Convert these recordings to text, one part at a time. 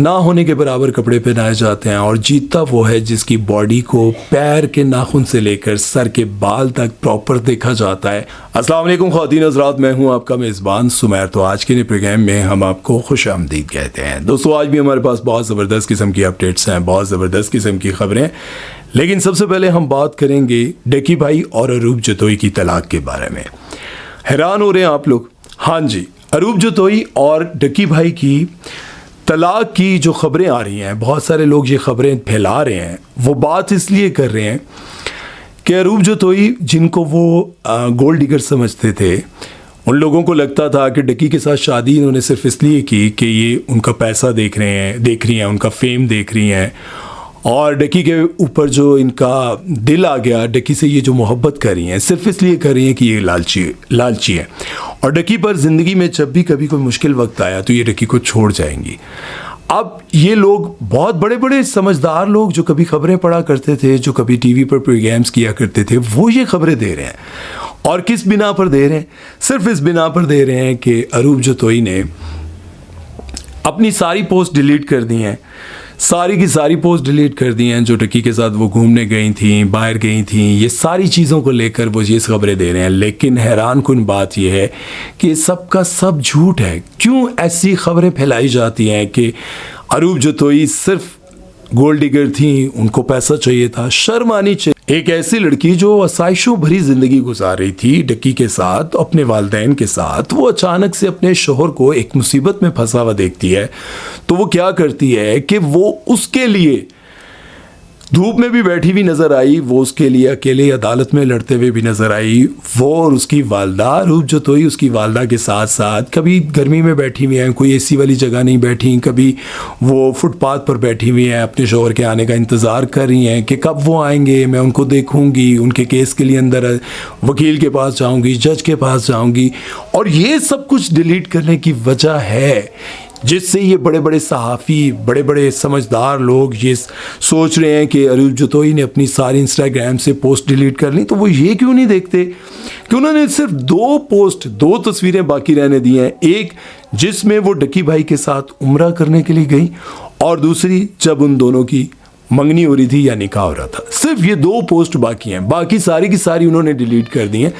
ना होने के बराबर कपड़े पहनाए जाते हैं और जीतता वो है जिसकी बॉडी को पैर के नाखून से लेकर सर के बाल तक प्रॉपर देखा जाता है। अस्सलाम वालेकुम ख़वातीन हज़रात, मैं हूं आपका मेज़बान सुमैर। तो आज के नए प्रोग्राम में हम आपको खुशामदीद कहते हैं। दोस्तों, आज भी हमारे पास बहुत ज़बरदस्त किस्म की अपडेट्स हैं, बहुत ज़बरदस्त किस्म की ख़बरें। लेकिन सबसे पहले हम बात करेंगे डक्की भाई और अरूप जतोई की तलाक के बारे में। हैरान हो रहे हैं आप लोग? हाँ जी, अरूप जतोई और डक्की भाई की तलाक की जो ख़बरें आ रही हैं, बहुत सारे लोग ये ख़बरें फैला रहे हैं। वो बात इसलिए कर रहे हैं कि अरूप जतोई, जिनको वो गोल्ड डिगर समझते थे, उन लोगों को लगता था कि डक्की के साथ शादी इन्होंने सिर्फ इसलिए की कि ये उनका पैसा देख रही हैं, उनका फेम देख रही हैं। और डक्की के ऊपर जो इनका दिल आ गया, डक्की से ये जो मोहब्बत कर रही हैं सिर्फ इसलिए कर रही हैं कि ये लालची है। और डक्की पर ज़िंदगी में जब भी कभी कोई मुश्किल वक्त आया तो ये डक्की को छोड़ जाएंगी। अब ये लोग, बहुत बड़े बड़े समझदार लोग जो कभी खबरें पढ़ा करते थे, जो कभी टीवी पर प्रोग्राम्स किया करते थे, वो ये खबरें दे रहे हैं। और किस बिना पर दे रहे हैं? सिर्फ इस बिना पर दे रहे हैं कि अरूप जतोई ने अपनी सारी पोस्ट डिलीट कर दी हैं, सारी की सारी पोस्ट डिलीट कर दी हैं जो डक्की के साथ वो घूमने गई थी, बाहर गई थी। ये सारी चीज़ों को लेकर वो ये खबरें दे रहे हैं। लेकिन हैरान कुन बात यह है कि सब का सब झूठ है। क्यों ऐसी खबरें फैलाई जाती हैं कि अरूप जतोई सिर्फ गोल्ड डिगर थी, उनको पैसा चाहिए था? शर्म आनी चाहिए। एक ऐसी लड़की जो आसाइशों भरी ज़िंदगी गुजार रही थी डक्की के साथ, अपने वालिदैन के साथ, वो अचानक से अपने शोहर को एक मुसीबत में फंसा हुआ देखती है तो वो क्या करती है कि वो उसके लिए धूप में भी बैठी हुई नज़र आई, वो उसके लिए अकेले अदालत में लड़ते हुए भी नज़र आई। वो और उसकी वालदा, अरूप जतोई उसकी वालदा के साथ साथ कभी गर्मी में बैठी हुई हैं, कोई एसी वाली जगह नहीं बैठी, कभी वो फुटपाथ पर बैठी हुई हैं, अपने शोहर के आने का इंतज़ार कर रही हैं कि कब वो आएंगे, मैं उनको देखूंगी, उनके केस के लिए अंदर वकील के पास जाऊंगी, जज के पास जाऊंगी। और ये सब कुछ डिलीट करने की वजह है जिससे ये बड़े बड़े सहाफ़ी, बड़े बड़े समझदार लोग ये सोच रहे हैं कि अरूप जतोई ने अपनी सारी इंस्टाग्राम से पोस्ट डिलीट कर ली। तो वो ये क्यों नहीं देखते कि उन्होंने सिर्फ दो तस्वीरें बाकी रहने दी हैं। एक जिसमें वो डक्की भाई के साथ उम्रा करने के लिए गई, और दूसरी जब उन दोनों की मंगनी हो रही थी या निकाह हो रहा था। सिर्फ ये 2 पोस्ट बाकी हैं, बाकी सारी की सारी उन्होंने डिलीट कर दी हैं।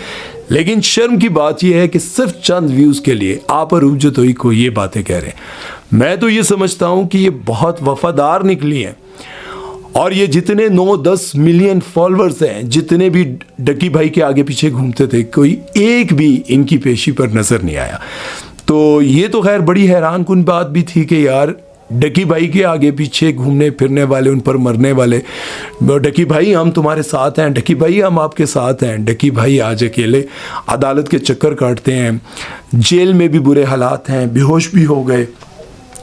लेकिन शर्म की बात यह है कि सिर्फ चंद व्यूज़ के लिए आप अरूप जतोई को ये बातें कह रहे हैं। मैं तो ये समझता हूँ कि ये बहुत वफादार निकली हैं, और ये जितने 9-10 मिलियन फॉलोअर्स हैं, जितने भी डक्की भाई के आगे पीछे घूमते थे, कोई एक भी इनकी पेशी पर नज़र नहीं आया। तो ये तो खैर बड़ी हैरान कुन बात भी थी कि यार डक्की भाई के आगे पीछे घूमने फिरने वाले, उन पर मरने वाले, डक्की भाई हम तुम्हारे साथ हैं, डक्की भाई हम आपके साथ हैं। डक्की भाई आज अकेले अदालत के चक्कर काटते हैं, जेल में भी बुरे हालात हैं, बेहोश भी हो गए।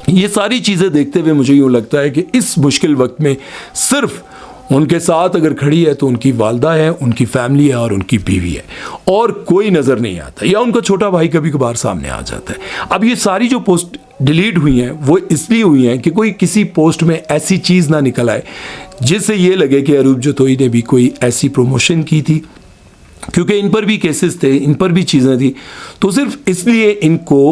ये सारी चीज़ें देखते हुए मुझे यूँ लगता है कि इस मुश्किल वक्त में सिर्फ उनके साथ अगर खड़ी है तो उनकी वालदा है, उनकी फैमिली है और उनकी बीवी है, और कोई नज़र नहीं आता, या उनका छोटा भाई कभी कभार सामने आ जाता है। अब ये सारी जो पोस्ट डिलीट हुई हैं वो इसलिए हुई हैं कि कोई किसी पोस्ट में ऐसी चीज़ ना निकल आए जिससे ये लगे कि अरूप जतोई ने भी कोई ऐसी प्रमोशन की थी, क्योंकि इन पर भी केसेस थे, इन पर भी चीज़ें थी। तो सिर्फ इसलिए इनको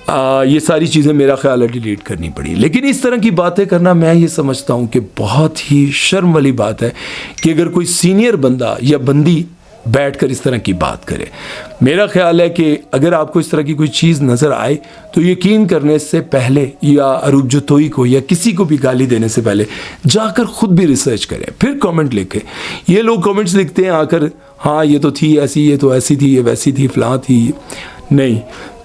ये सारी चीज़ें मेरा ख्याल है डिलीट करनी पड़ी। लेकिन इस तरह की बातें करना, मैं ये समझता हूँ कि बहुत ही शर्म वाली बात है कि अगर कोई सीनियर बंदा या बंदी बैठकर इस तरह की बात करे। मेरा ख्याल है कि अगर आपको इस तरह की कोई चीज़ नज़र आए तो यकीन करने से पहले, या अरूप जतोई को या किसी को भी गाली देने से पहले, जाकर ख़ुद भी रिसर्च करें, फिर कमेंट लिखें। ये लोग कमेंट्स लिखते हैं आकर, हाँ ये तो थी ऐसी, ये तो ऐसी थी, ये वैसी थी, फलां थी। नहीं,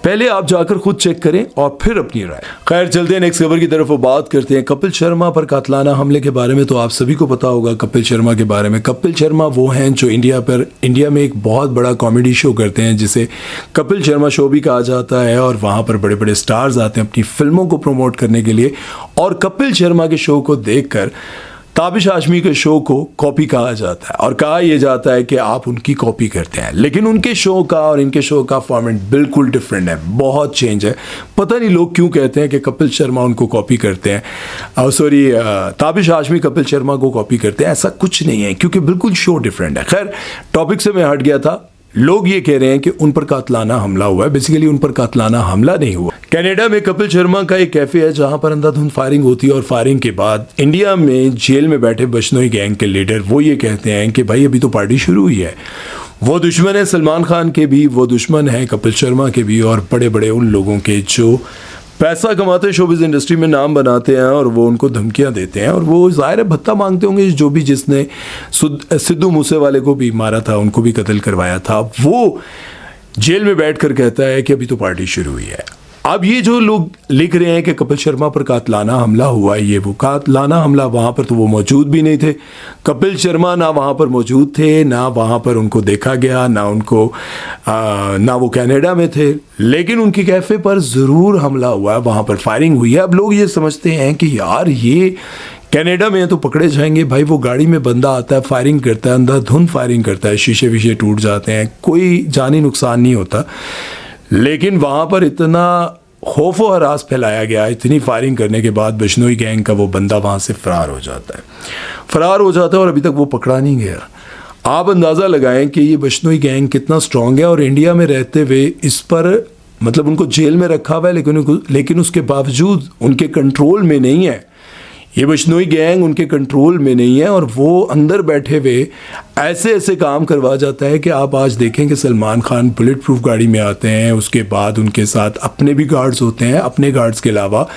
पहले आप जाकर खुद चेक करें और फिर अपनी राय। खैर, चलते हैं नेक्स्ट खबर की तरफ और बात करते हैं कपिल शर्मा पर कातलाना हमले के बारे में। तो आप सभी को पता होगा कपिल शर्मा के बारे में। कपिल शर्मा वो हैं जो इंडिया में एक बहुत बड़ा कॉमेडी शो करते हैं जिसे कपिल शर्मा शो भी कहा जाता है, और वहाँ पर बड़े बड़े स्टार्स आते हैं अपनी फिल्मों को प्रमोट करने के लिए। और कपिल शर्मा के शो को देखकर ताबिश हाशमी के शो को कॉपी कहा जाता है, और कहा यह जाता है कि आप उनकी कॉपी करते हैं। लेकिन उनके शो का और इनके शो का फॉर्मेट बिल्कुल डिफरेंट है, बहुत चेंज है। पता नहीं लोग क्यों कहते हैं कि कपिल शर्मा उनको कॉपी करते हैं, ताबिश हाशमी कपिल शर्मा को कॉपी करते हैं। ऐसा कुछ नहीं है, क्योंकि बिल्कुल शो डिफरेंट है। खैर, टॉपिक से मैं हट गया था। लोग ये कह रहे हैं कि उन पर कातलाना हमला हुआ है। बेसिकली उन पर कातलाना हमला नहीं हुआ। कनाडा में कपिल शर्मा का एक कैफे है जहां पर अंधाधुंध फायरिंग होती है और फायरिंग के बाद इंडिया में जेल में बैठे बिश्नोई गैंग के लीडर वो ये कहते हैं कि भाई अभी तो पार्टी शुरू हुई है। वो दुश्मन है सलमान खान के भी, वो दुश्मन है कपिल शर्मा के भी और बड़े बड़े उन लोगों के जो पैसा कमाते शोबिज़ इंडस्ट्री में नाम बनाते हैं और वो उनको धमकियां देते हैं और वो ज़ाहिर है भत्ता मांगते होंगे। जो भी जिसने सिद्धू मूसेवाले को भी मारा था, उनको भी कत्ल करवाया था, वो जेल में बैठकर कहता है कि अभी तो पार्टी शुरू हुई है। अब ये जो लोग लिख रहे हैं कि कपिल शर्मा पर कातलाना हमला हुआ है, ये वो कातलाना हमला, वहाँ पर तो वो मौजूद भी नहीं थे। कपिल शर्मा ना वहाँ पर मौजूद थे, ना वहाँ पर उनको देखा गया, ना वो कनाडा में थे, लेकिन उनके कैफ़े पर ज़रूर हमला हुआ है, वहाँ पर फायरिंग हुई है। अब लोग ये समझते हैं कि यार ये कनाडा में तो पकड़े जाएंगे। भाई वो गाड़ी में बंदा आता है, फायरिंग करता है, अंधाधुंध फायरिंग करता है, शीशे वीशे टूट जाते हैं, कोई जानी नुकसान नहीं होता। लेकिन वहाँ पर इतना खौफ व हरास फैलाया गया, इतनी फायरिंग करने के बाद बिश्नोई गैंग का वो बंदा वहाँ से फ़रार हो जाता है और अभी तक वो पकड़ा नहीं गया। आप अंदाज़ा लगाएं कि ये बिश्नोई गैंग कितना स्ट्रॉन्ग है और इंडिया में रहते हुए इस पर मतलब उनको जेल में रखा हुआ है, लेकिन उसके बावजूद उनके कंट्रोल में नहीं है। ये बिश्नोई गैंग उनके कंट्रोल में नहीं है और वो अंदर बैठे हुए ऐसे ऐसे काम करवा जाता है कि आप आज देखें कि सलमान खान बुलेट प्रूफ गाड़ी में आते हैं, उसके बाद उनके साथ अपने भी गार्ड्स होते हैं, अपने गार्ड्स के अलावा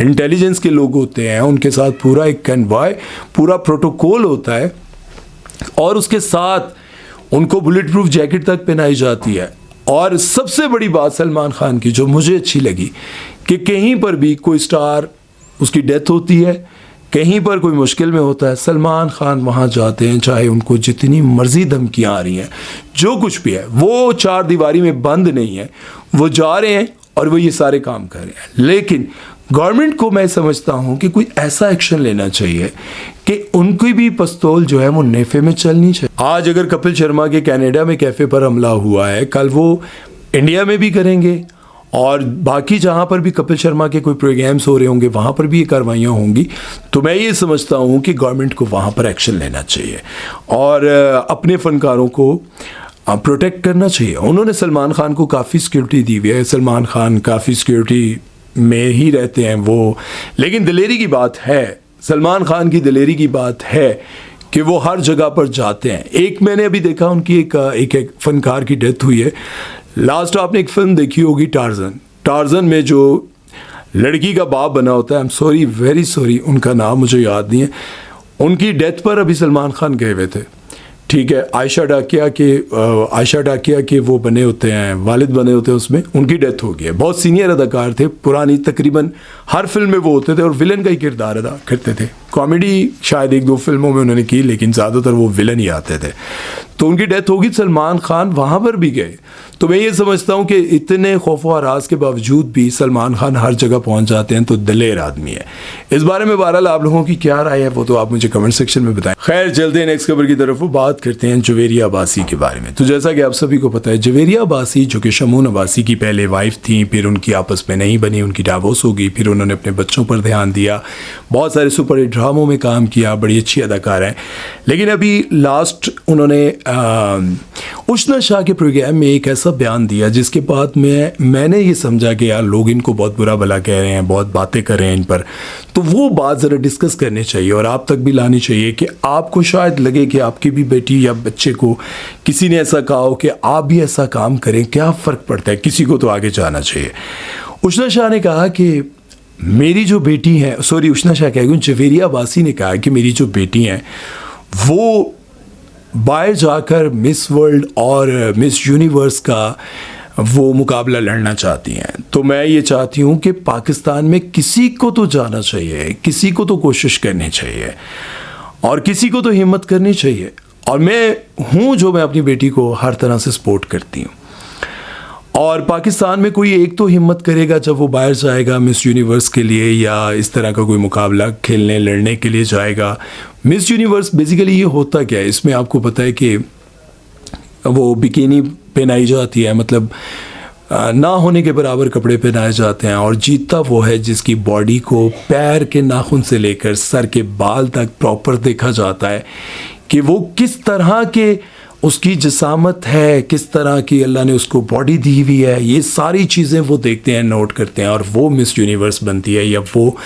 इंटेलिजेंस के लोग होते हैं, उनके साथ पूरा एक कन्वॉय, पूरा प्रोटोकॉल होता है और उसके साथ उनको बुलेट प्रूफ जैकेट तक पहनाई जाती है। और सबसे बड़ी बात सलमान खान की जो मुझे अच्छी लगी कि कहीं पर भी कोई स्टार उसकी डेथ होती है, कहीं पर कोई मुश्किल में होता है, सलमान खान वहाँ जाते हैं, चाहे उनको जितनी मर्जी धमकियाँ आ रही हैं, जो कुछ भी है, वो चार दीवारी में बंद नहीं है, वो जा रहे हैं और वो ये सारे काम कर रहे हैं। लेकिन गवर्नमेंट को मैं समझता हूँ कि कोई ऐसा एक्शन लेना चाहिए कि उनकी भी पिस्तौल जो है वो नेफे में चलनी चाहिए। आज अगर कपिल शर्मा के कनाडा में कैफ़े पर हमला हुआ है, कल वो इंडिया में भी करेंगे और बाकी जहाँ पर भी कपिल शर्मा के कोई प्रोग्राम्स हो रहे होंगे वहाँ पर भी ये कार्रवाइयाँ होंगी। तो मैं ये समझता हूँ कि गवर्नमेंट को वहाँ पर एक्शन लेना चाहिए और अपने फ़नकारों को प्रोटेक्ट करना चाहिए। उन्होंने सलमान खान को काफ़ी सिक्योरिटी दी हुई है, सलमान खान काफ़ी सिक्योरिटी में ही रहते हैं वो, लेकिन दिलेरी की बात है, सलमान खान की दिलेरी की बात है कि वो हर जगह पर जाते हैं। एक मैंने अभी देखा उनकी एक फ़नकार की डेथ हुई है। लास्ट आपने एक फिल्म देखी होगी टार्जन में जो लड़की का बाप बना होता है, I am sorry, very sorry, उनका नाम मुझे याद नहीं है। उनकी डेथ पर अभी सलमान खान गए हुए थे, ठीक है। आयशा डाकिया के वो बने होते हैं, वालिद बने होते हैं, उसमें उनकी डेथ हो गई है। बहुत सीनियर अदाकार थे, पुरानी तकरीबन हर फिल्म में वो होते थे और विलन का ही किरदार अदा करते थे। कॉमेडी शायद एक दो फिल्मों में उन्होंने की, लेकिन ज़्यादातर वो विलन ही आते थे। तो उनकी डेथ होगी, सलमान खान वहाँ पर भी गए। तो मैं ये समझता हूँ कि इतने खौफ व हरास के बावजूद भी सलमान खान हर जगह पहुँच जाते हैं, तो दिलेर आदमी है। इस बारे में बहरहाल आप लोगों की क्या राय है वो तो आप मुझे कमेंट सेक्शन में बताएं। खैर चलते हैं नेक्स्ट खबर की तरफ, वो बात करते हैं जवेरिया अब्बासी के बारे में। तो जैसा कि आप सभी को पता है, जवेरिया अब्बासी जो कि शमून अब्बासी की पहले वाइफ थी, फिर उनकी आपस में नहीं बनी, उनकी डाइवोर्स हो गई, फिर उन्होंने अपने बच्चों पर ध्यान दिया, बहुत सारे सुपर हिट ड्रामों में काम किया, बड़ी अच्छी अदाकार है। लेकिन अभी लास्ट उन्होंने उष्णा शाह के प्रोग्राम में एक ऐसा बयान दिया जिसके बाद मैंने ये समझा कि यार लोग इनको बहुत बुरा भला कह रहे हैं, बहुत बातें कर रहे हैं इन पर, तो वो बात ज़रा डिस्कस करनी चाहिए और आप तक भी लानी चाहिए कि आपको शायद लगे कि आपकी भी बेटी या बच्चे को किसी ने ऐसा कहा हो कि आप भी ऐसा काम करें, क्या फ़र्क पड़ता है, किसी को तो आगे जाना चाहिए। उष्णा शाह ने कहा कि मेरी जो बेटी है, सॉरी उष्णा शाह कह गई, जवेरिया अब्बासी ने कहा कि मेरी जो बेटी हैं वो बाहर जाकर मिस वर्ल्ड और मिस यूनिवर्स का वो मुकाबला लड़ना चाहती हैं। तो मैं ये चाहती हूँ कि पाकिस्तान में किसी को तो जाना चाहिए, किसी को तो कोशिश करनी चाहिए और किसी को तो हिम्मत करनी चाहिए। और मैं हूँ जो मैं अपनी बेटी को हर तरह से सपोर्ट करती हूँ। और पाकिस्तान में कोई एक तो हिम्मत करेगा जब वो बाहर जाएगा मिस यूनिवर्स के लिए या इस तरह का कोई मुकाबला खेलने लड़ने के लिए जाएगा। मिस यूनिवर्स बेसिकली ये होता क्या है, इसमें आपको पता है कि वो बिकिनी पहनाई जाती है, मतलब ना होने के बराबर कपड़े पहनाए जाते हैं और जीतता वो है जिसकी बॉडी को पैर के नाखून से लेकर सर के बाल तक प्रॉपर देखा जाता है कि वो किस तरह के उसकी जिसामत है, किस तरह की अल्लाह ने उसको बॉडी दी हुई है, ये सारी चीज़ें वो देखते हैं, नोट करते हैं, और वो मिस यूनिवर्स बनती है, या वो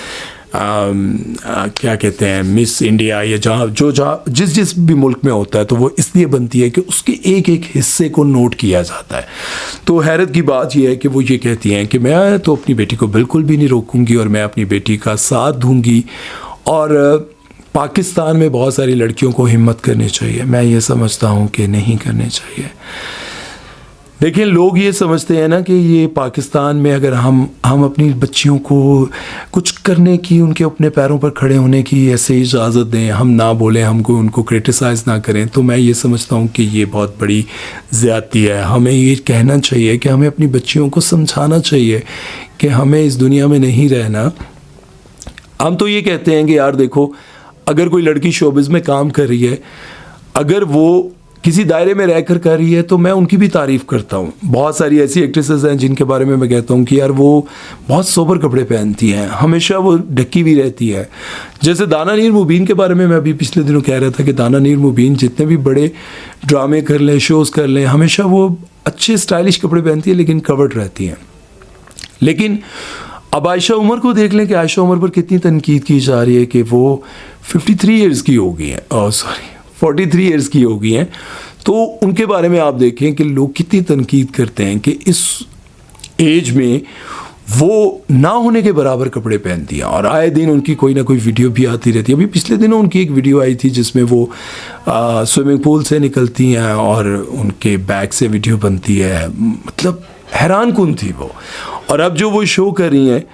क्या कहते हैं, मिस इंडिया, या जहाँ जिस भी मुल्क में होता है, तो वो इसलिए बनती है कि उसके एक एक हिस्से को नोट किया जाता है। तो हैरत की बात यह है कि वो ये कहती हैं कि मैं तो अपनी बेटी को बिल्कुल भी नहीं रोकूंगी और मैं अपनी बेटी का साथ दूंगी, और पाकिस्तान में बहुत सारी लड़कियों को हिम्मत करनी चाहिए। मैं ये समझता हूँ कि नहीं करनी चाहिए। देखिए, लोग ये समझते हैं ना कि ये पाकिस्तान में अगर हम अपनी बच्चियों को कुछ करने की, उनके अपने पैरों पर खड़े होने की ऐसे इजाज़त दें, हम ना बोलें, हमको उनको क्रिटिसाइज़ ना करें, तो मैं ये समझता हूँ कि ये बहुत बड़ी ज़्यादती है। हमें ये कहना चाहिए कि हमें अपनी बच्चियों को समझाना चाहिए कि हमें इस दुनिया में नहीं रहना। हम तो ये कहते हैं कि यार देखो, अगर कोई लड़की शोबिज़ में काम कर रही है, अगर वो किसी दायरे में रहकर कर रही है, तो मैं उनकी भी तारीफ़ करता हूँ। बहुत सारी ऐसी एक्ट्रेसेस हैं जिनके बारे में मैं कहता हूँ कि यार वो बहुत सोबर कपड़े पहनती हैं, हमेशा वो ढकी हुई रहती है। जैसे दाना नीर मुबीन के बारे में मैं अभी पिछले दिनों कह रहा था कि दाना नीर मुबीन जितने भी बड़े ड्रामे कर लें, शोज़ कर लें, हमेशा वो अच्छे स्टाइलिश कपड़े पहनती है, लेकिन कवर्ड रहती हैं। लेकिन अब आयशा उमर को देख लें कि आयशा उमर पर कितनी तनकीद की जा रही है कि वो 53 ईयर्स की हो गई हैं, 43 ईयर्स की हो गई हैं। तो उनके बारे में आप देखें कि लोग कितनी तनकीद करते हैं कि इस एज में वो ना होने के बराबर कपड़े पहनती हैं, और आए दिन उनकी कोई ना कोई वीडियो भी आती रहती है। अभी पिछले दिनों उनकी एक वीडियो आई थी जिसमें वो स्विमिंग पूल से निकलती हैं और उनके बैग से वीडियो बनती है, मतलब हैरान कुन थी वो। और अब जो वो शो कर रही हैं,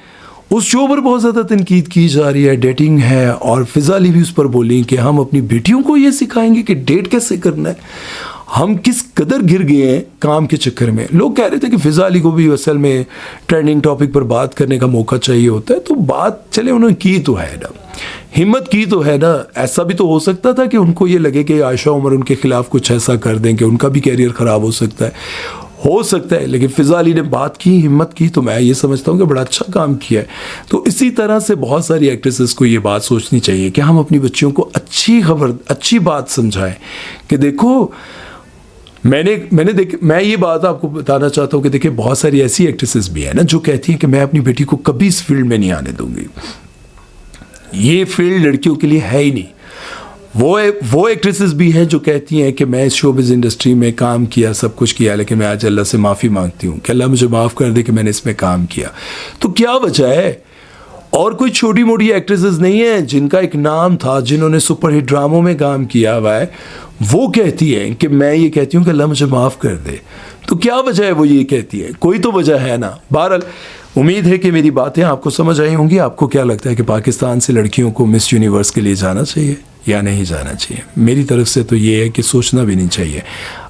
उस शो पर बहुत ज़्यादा तनकीद की जा रही है, डेटिंग है, और फ़िज़ा अली भी उस पर बोली कि हम अपनी बेटियों को ये सिखाएंगे कि डेट कैसे करना है। हम किस कदर गिर गए हैं काम के चक्कर में। लोग कह रहे थे कि फ़िज़ा अली को भी असल में ट्रेंडिंग टॉपिक पर बात करने का मौका चाहिए होता है, तो बात चले उन्होंने की तो है ना, हिम्मत की तो है ना। ऐसा भी तो हो सकता था कि उनको ये लगे कि आयशा उमर उनके खिलाफ कुछ ऐसा कर दें कि उनका भी कैरियर ख़राब हो सकता है, लेकिन फ़िज़ा अली ने बात की, हिम्मत की, तो मैं ये समझता हूँ कि बड़ा अच्छा काम किया है। तो इसी तरह से बहुत सारी एक्ट्रेसेस को ये बात सोचनी चाहिए कि हम अपनी बच्चियों को अच्छी बात समझाएं कि देखो, मैं ये बात आपको बताना चाहता हूँ कि देखिए, बहुत सारी ऐसी एक्ट्रेसेस भी हैं ना जो कहती हैं कि मैं अपनी बेटी को कभी इस फील्ड में नहीं आने दूंगी, ये फील्ड लड़कियों के लिए है ही नहीं। वो एक्ट्रेसेस भी हैं जो कहती हैं कि मैं इस शोबिज़ इंडस्ट्री में काम किया, सब कुछ किया, लेकिन मैं आज अल्लाह से माफ़ी मांगती हूँ कि अल्लाह मुझे माफ़ कर दे कि मैंने इसमें काम किया। तो क्या वजह है? और कोई छोटी मोटी एक्ट्रेसेस नहीं है जिनका एक नाम था, जिन्होंने सुपरहिट ड्रामों में काम किया हुआ है, वो कहती हैं कि मैं ये कहती हूँ कि अल्लाह मुझे माफ़ कर दे। तो क्या वजह है वो ये कहती है? कोई तो वजह है ना। बहरहाल, उम्मीद है कि मेरी बातें आपको समझ आई होंगी। आपको क्या लगता है कि पाकिस्तान से लड़कियों को मिस यूनिवर्स के लिए जाना चाहिए या नहीं जाना चाहिए? मेरी तरफ से तो ये है कि सोचना भी नहीं चाहिए।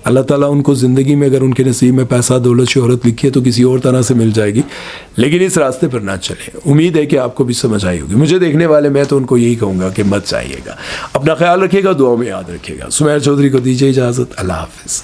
अल्लाह ताला उनको ज़िंदगी में, अगर उनके नसीब में पैसा, दौलत, शोहरत लिखी है तो किसी और तरह से मिल जाएगी, लेकिन इस रास्ते पर ना चले। उम्मीद है कि आपको भी समझ आई होगी। मुझे देखने वाले, मैं तो उनको यही कहूँगा कि मत जाइएगा। अपना ख्याल रखिएगा, दुआ में याद रखिएगा। सुमैर चौधरी को दीजिए इजाज़त। अल्लाह हाफ़िज़।